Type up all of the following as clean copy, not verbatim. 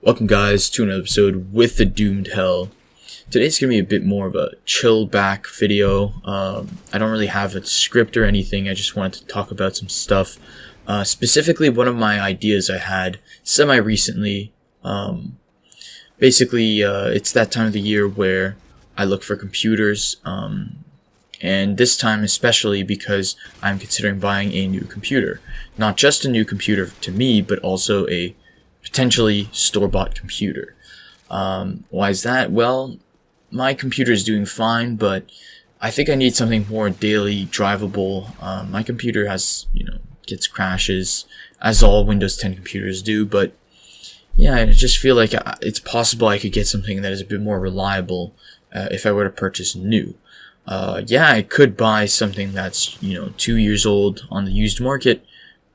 Welcome guys to another episode with the Doomed Hell. Today's going to be a bit more of a chill back video. I don't really have a script or anything. I just wanted to talk about some stuff. Specifically, one of my ideas I had semi-recently. It's that time of the year where I look for computers. And this time especially because I'm considering buying a new computer. Not just a new computer to me, but also a potentially store-bought computer. Why is that? Well, my computer is doing fine, but I think I need something more daily drivable. My computer gets crashes, as all Windows 10 computers do, but yeah, I just feel like it's possible I could get something that is a bit more reliable if I were to purchase new. I could buy something that's 2 years old on the used market,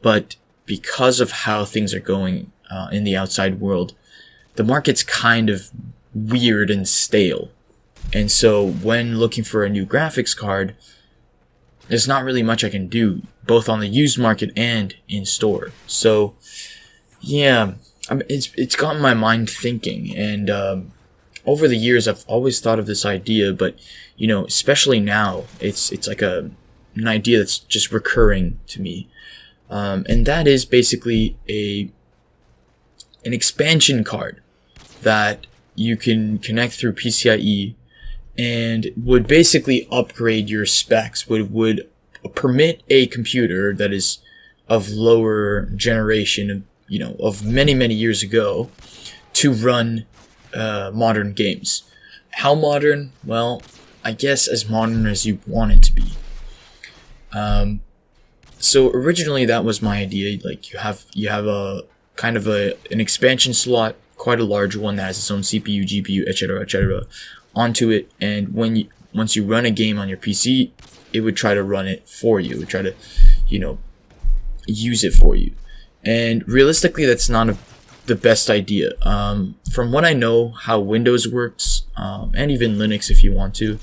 but because of how things are going in the outside world, the market's kind of weird and stale. And so when looking for a new graphics card, there's not really much I can do, both on the used market and in store. So yeah, it's gotten my mind thinking, and over the years I've always thought of this idea, but especially now, it's like an idea that's just recurring to me. And that is basically an expansion card that you can connect through PCIe and would basically upgrade your specs, would permit a computer that is of lower generation, of many years ago, to run modern games. How modern? Well, I guess as modern as you want it to be. So originally that was my idea. Like you have a kind of an expansion slot, quite a large one that has its own CPU, GPU, etc., onto it, and once you run a game on your PC, it would try to run it for you. It would try to, use it for you. And realistically, that's not the best idea. From what I know how Windows works, and even Linux if you want to,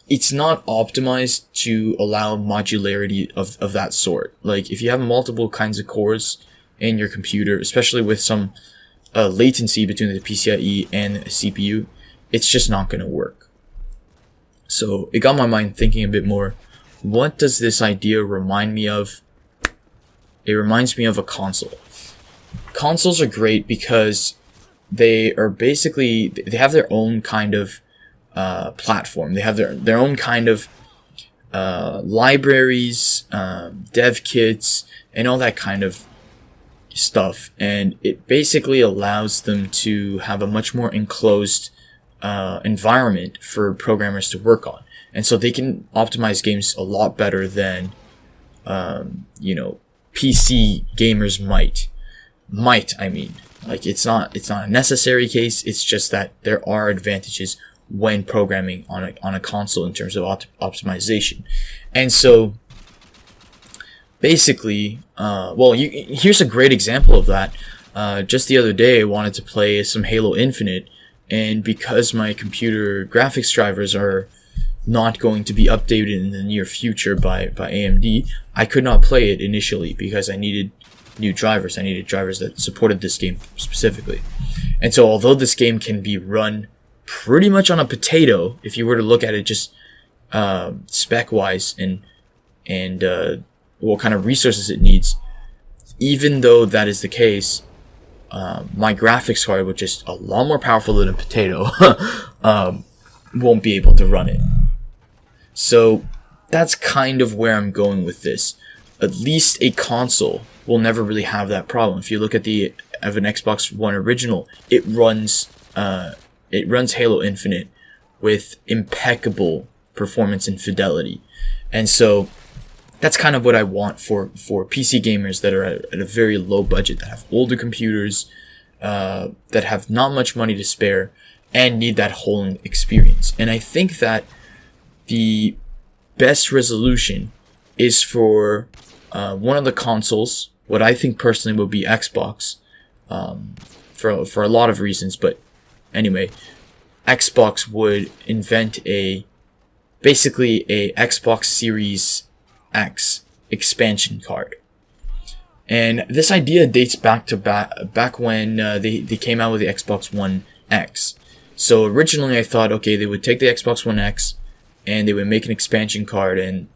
it's not optimized to allow modularity of that sort. Like if you have multiple kinds of cores in your computer, especially with some latency between the PCIe and the CPU, it's just not going to work. So it got my mind thinking a bit more. What does this idea remind me of? It reminds me of a console. Consoles are great because they are basically, they have their own kind of platform. They have their own kind of libraries, dev kits, and all that kind of stuff. And it basically allows them to have a much more enclosed environment for programmers to work on. And so they can optimize games a lot better than, PC gamers might. Like it's not a necessary case. It's just that there are advantages when programming on a console in terms of optimization. And so basically, here's a great example of that. Just the other day I wanted to play some Halo Infinite, and because my computer graphics drivers are not going to be updated in the near future by AMD, I could not play it initially because I needed new drivers. I needed drivers that supported this game specifically. And so although this game can be run pretty much on a potato, if you were to look at it just spec wise and what kind of resources it needs, even though that is the case, my graphics card, which is a lot more powerful than a potato, won't be able to run it. So that's kind of where I'm going with this. At least a console will never really have that problem. If you look at an Xbox One original, it runs Halo Infinite with impeccable performance and fidelity. And so that's kind of what I want for PC gamers that are at a very low budget, that have older computers, that have not much money to spare, and need that whole experience. And I think that the best resolution is for one of the consoles. What I think personally would be Xbox, for a lot of reasons. But anyway, Xbox would invent basically a Xbox Series X expansion card. And this idea dates back to back when they came out with the Xbox One X. So originally I thought, okay, they would take the Xbox One X and they would make an expansion card, and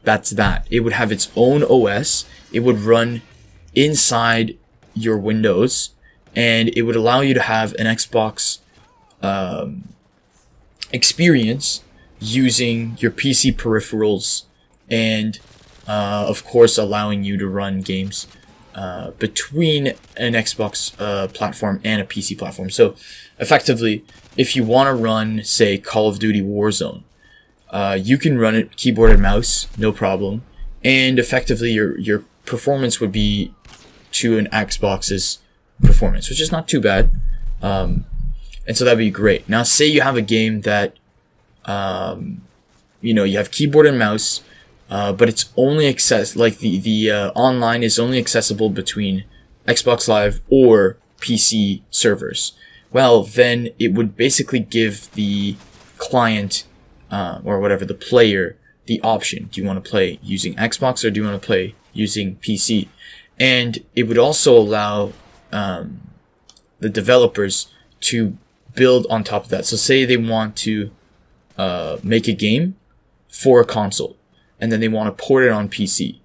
that's that. It would have its own OS. It would run inside your Windows, and it would allow you to have an Xbox experience using your PC peripherals, and of course allowing you to run games between an Xbox platform and a PC platform. So effectively, if you want to run, say, Call of Duty Warzone, you can run it keyboard and mouse, no problem, and effectively your performance would be to an Xbox's performance, which is not too bad. And so that'd be great. Now, say you have a game that, you have keyboard and mouse, but it's only the online is only accessible between Xbox Live or PC servers. Well, then it would basically give the client, or whatever, the player, the option. Do you want to play using Xbox or do you want to play using PC? And it would also allow the developers to build on top of that. So say they want to make a game for a console, and then they want to port it on PC.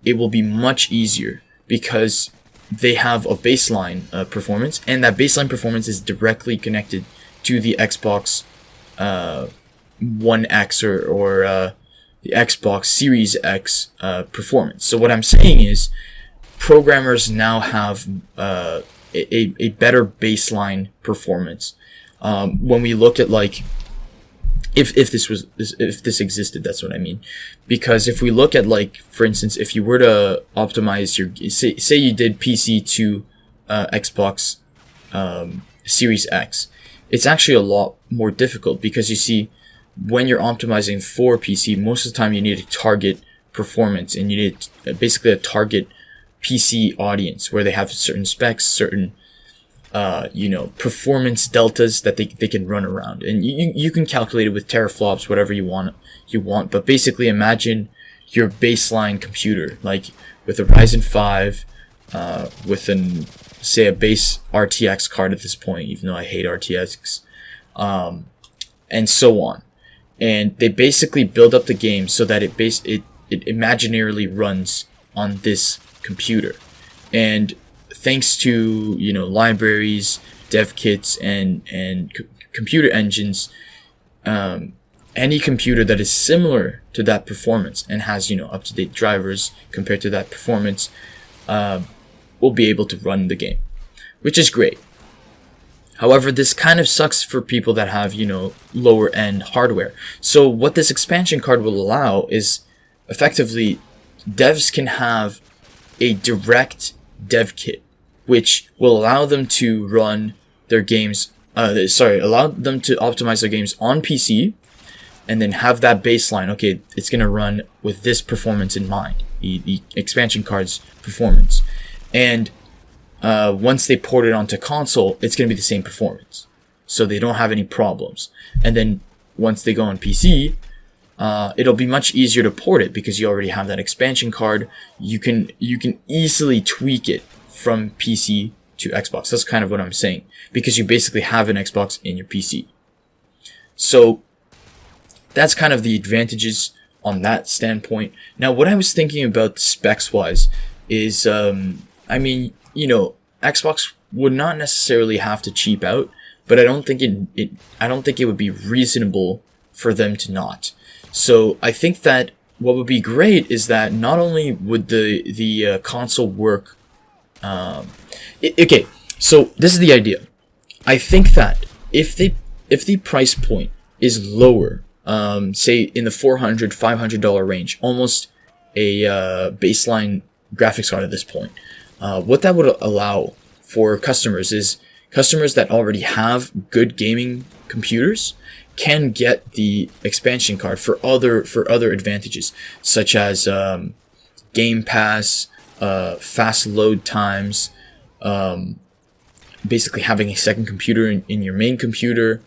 It will be much easier because they have a baseline performance, and that baseline performance is directly connected to the Xbox One X or the Xbox Series X performance. So what I'm saying is, programmers now have a better baseline performance. When we look at, like, if this existed, that's what I mean. Because if we look at, like, for instance, if you were to optimize your, say you did PC to Xbox Series X, it's actually a lot more difficult, because you see, when you're optimizing for PC, most of the time you need to target performance, and you need basically a target PC audience where they have certain specs, certain performance deltas that they can run around, and you can calculate it with teraflops, whatever you want. But basically, imagine your baseline computer, like with a Ryzen 5, with say a base RTX card at this point, even though I hate RTX, and so on. And they basically build up the game so that it imaginarily runs on this computer. And thanks to libraries, dev kits, and computer engines, any computer that is similar to that performance and has up-to-date drivers compared to that performance will be able to run the game, which is great. However, this kind of sucks for people that have lower end hardware. So what this expansion card will allow is, effectively, devs can have a direct dev kit, which will allow them to run their games, allow them to optimize their games on PC, and then have that baseline, okay, it's going to run with this performance in mind, the expansion card's performance. And once they port it onto console, it's going to be the same performance, so they don't have any problems. And then once they go on PC, it'll be much easier to port it because you already have that expansion card. You can easily tweak it from PC to Xbox. That's kind of what I'm saying, because you basically have an Xbox in your PC. So that's kind of the advantages on that standpoint. Now, what I was thinking about specs wise is, Xbox would not necessarily have to cheap out, but I don't think it would be reasonable for them to not. So I think that what would be great is that not only would the console work. Okay, so this is the idea. I think that if the price point is lower, say in the $400-$500 range, almost a baseline graphics card at this point, what that would allow for customers is customers that already have good gaming computers can get the expansion card for other advantages, such as Game Pass, fast load times, basically having a second computer in your main computer,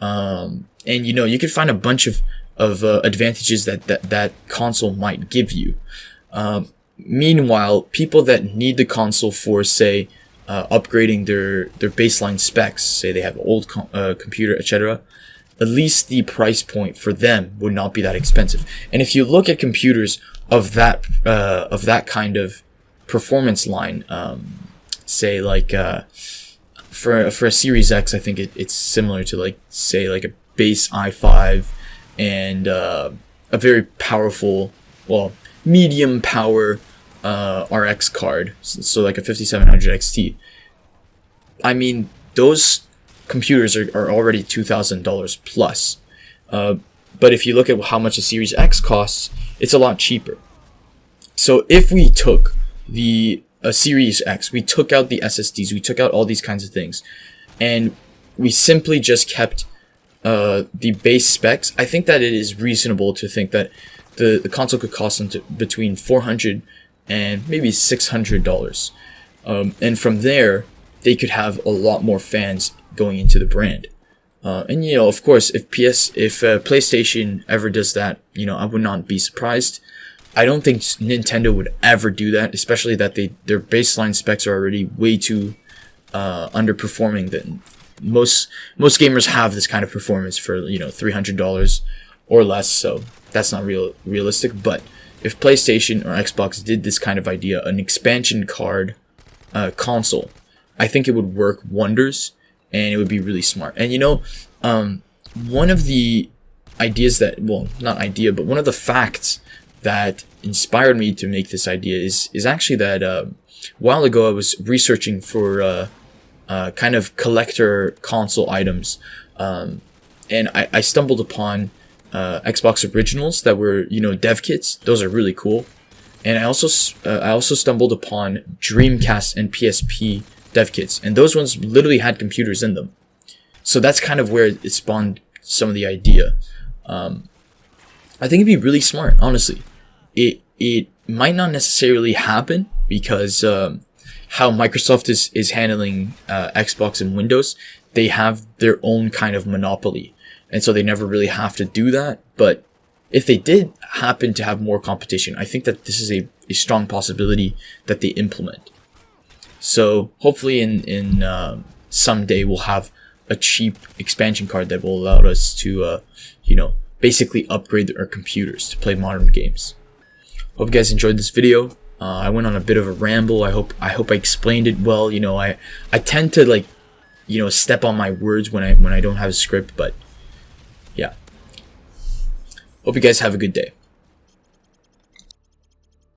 and you can find a bunch of advantages that console might give you. Meanwhile, people that need the console for, say, upgrading their baseline specs, say they have an old computer, etc., at least the price point for them would not be that expensive. And if you look at computers of that kind of performance line, say like for a Series X, I think it's similar to like, say, like a base i5 and a very powerful, well, medium power RX card, so like a 5700 XT. I mean, those computers are already $2,000 plus. But if you look at how much a Series X costs, it's a lot cheaper. So if we took a Series X, we took out the SSDs, we took out all these kinds of things, and we simply just kept the base specs, I think that it is reasonable to think that the console could cost them between $400 and maybe $600. And from there, they could have a lot more fans going into the brand. And you know, of course, if PlayStation ever does that, you know, I would not be surprised. I don't think Nintendo would ever do that, especially that their baseline specs are already way too underperforming. Than most gamers have this kind of performance for, you know, $300 or less, so that's not realistic. But if PlayStation or Xbox did this kind of idea, an expansion card console, I think it would work wonders, and it would be really smart. And you know, one of the ideas that, well, not idea, but one of the facts that inspired me to make this idea is actually that a while ago I was researching for kind of collector console items, and I stumbled upon Xbox originals that were, you know, dev kits. Those are really cool. And I also stumbled upon Dreamcast and PSP dev kits, and those ones literally had computers in them. So that's kind of where it spawned some of the idea. I think it'd be really smart, honestly. It might not necessarily happen because how Microsoft is handling Xbox and Windows, they have their own kind of monopoly, and so they never really have to do that. But if they did happen to have more competition, I think that this is a strong possibility that they implement. So hopefully in someday we'll have a cheap expansion card that will allow us to, you know, basically upgrade our computers to play modern games. Hope you guys enjoyed this video. I went on a bit of a ramble. I hope I explained it well. You know, I tend to, like, you know, step on my words when I don't have a script, but yeah. Hope you guys have a good day.